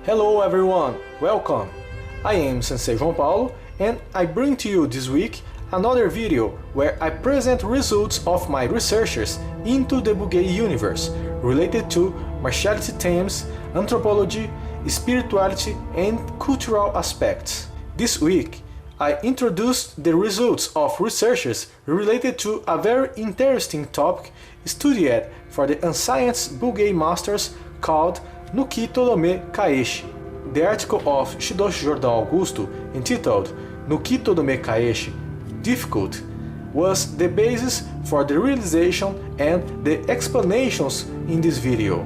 Hello everyone, welcome! I am Sensei Joao Paulo and I bring to you this week another video where I present results of my researches into the Bugei universe related to martiality themes, anthropology, spirituality and cultural aspects. This week I introduced the results of researches related to a very interesting topic studied for the Unscience Bugei Masters called Nuki Todome Kaeshi. The article of Shidoshi Jordão Augusto, entitled Nuki Todome Kaeshi, Difficult, was the basis for the realization and the explanations in this video.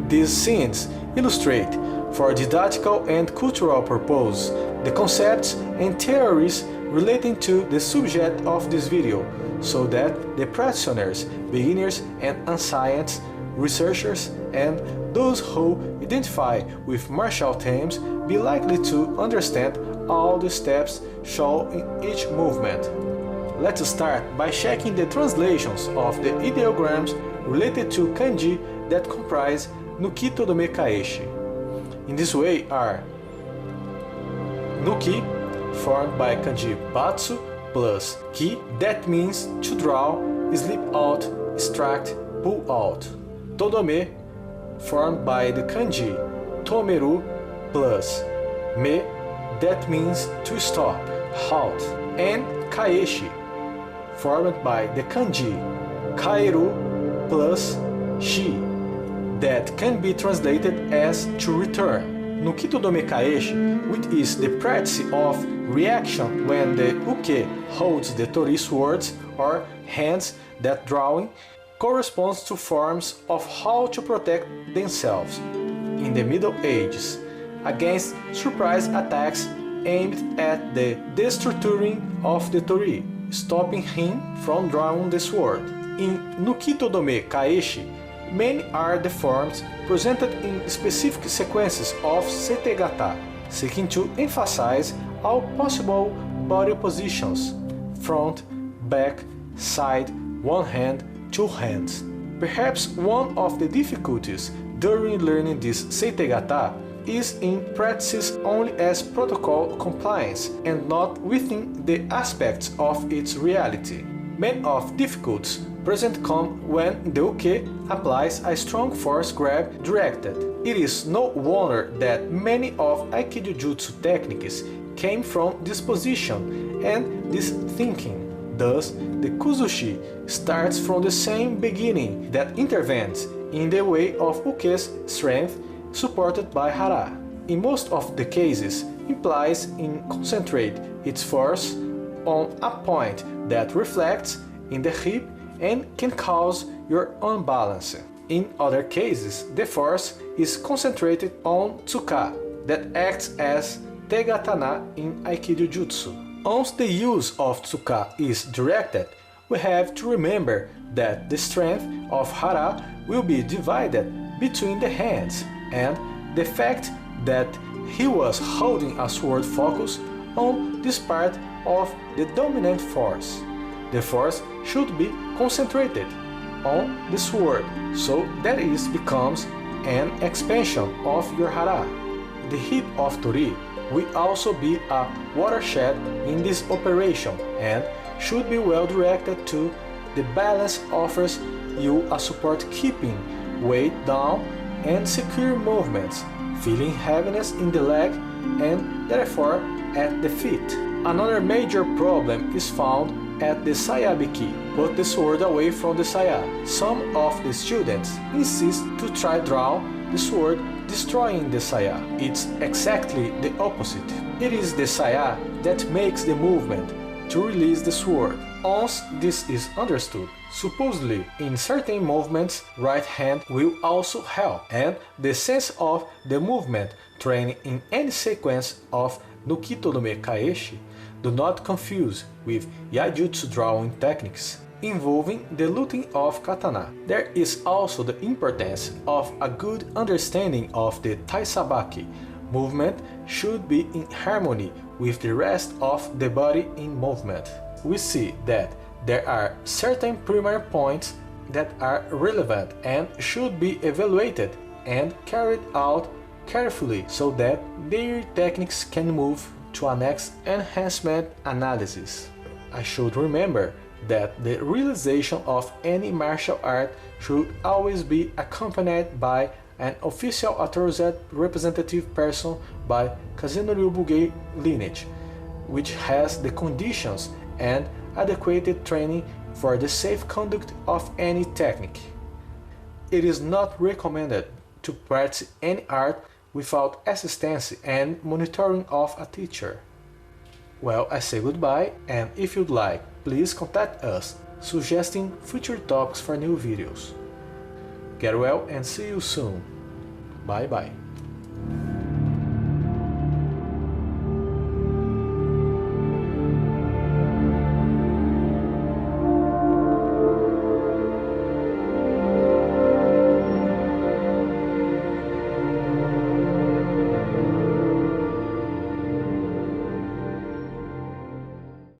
These scenes illustrate, for didactical and cultural purpose, the concepts and theories relating to the subject of this video, so that the practitioners, beginners and unscience researchers and those who identify with martial themes be likely to understand all the steps shown in each movement. Let's start by checking the translations of the ideograms related to kanji that comprise Nuki Todome Kaeshi. In this way are Nuki, formed by kanji batsu plus ki, that means to draw, slip out, extract, pull out. Todome, formed by the kanji tomeru plus me, that means to stop, halt, and kaeshi, formed by the kanji kaeru plus shi, that can be translated as to return. Nuki Todome Kaeshi, which is the practice of reaction when the uke holds the tori swords or hands that drawing, corresponds to forms of how to protect themselves in the Middle Ages against surprise attacks aimed at the destructuring of the tori, stopping him from drawing the sword. In Nuki Todome Kaeshi, many are the forms presented in specific sequences of setegata, seeking to emphasize all possible body positions: front, back, side, one hand, two hands. Perhaps one of the difficulties during learning this setegata is in practice only as protocol compliance and not within the aspects of its reality. Many of difficulties present come when the uke applies a strong force grab directed. It is no wonder that many of Aikido Jutsu techniques came from this position and this thinking. Thus, the kuzushi starts from the same beginning that intervenes in the way of uke's strength supported by hara. In most of the cases, implies in concentrate its force on a point that reflects in the hip and can cause your unbalance. In other cases, the force is concentrated on tsuka that acts as tegatana in Aikido Jutsu. Once the use of tsuka is directed, we have to remember that the strength of hara will be divided between the hands, and the fact that he was holding a sword focus on this part of the dominant force. The force should be concentrated on the sword, so that it becomes an expansion of your hara. The hip of tori will also be a watershed in this operation and should be well directed to the balance offers you a support, keeping weight down and secure movements, feeling heaviness in the leg and therefore at the feet. Another major problem is found at the sayabiki. Put the sword away from the saya. Some of the students insist to try draw the sword destroying the saya. It's exactly the opposite. It is the saya that makes the movement to release the sword. Once this is understood, supposedly in certain movements, right hand will also help, and the sense of the movement training in any sequence of Nuki Todome Kaeshi do not confuse with Yaijutsu drawing techniques involving the looting of katana. There is also the importance of a good understanding of the taisabaki. Movement should be in harmony with the rest of the body in movement. We see that there are certain primary points that are relevant and should be evaluated and carried out carefully so that their techniques can move to a next enhancement analysis. I should remember that the realization of any martial art should always be accompanied by an official authorized representative person by Kaze lineage, which has the conditions and adequate training for the safe conduct of any technique. It is not recommended to practice any art without assistance and monitoring of a teacher. Well, I say goodbye, and if you'd like, please contact us, suggesting future topics for new videos. Get well and see you soon. Bye bye.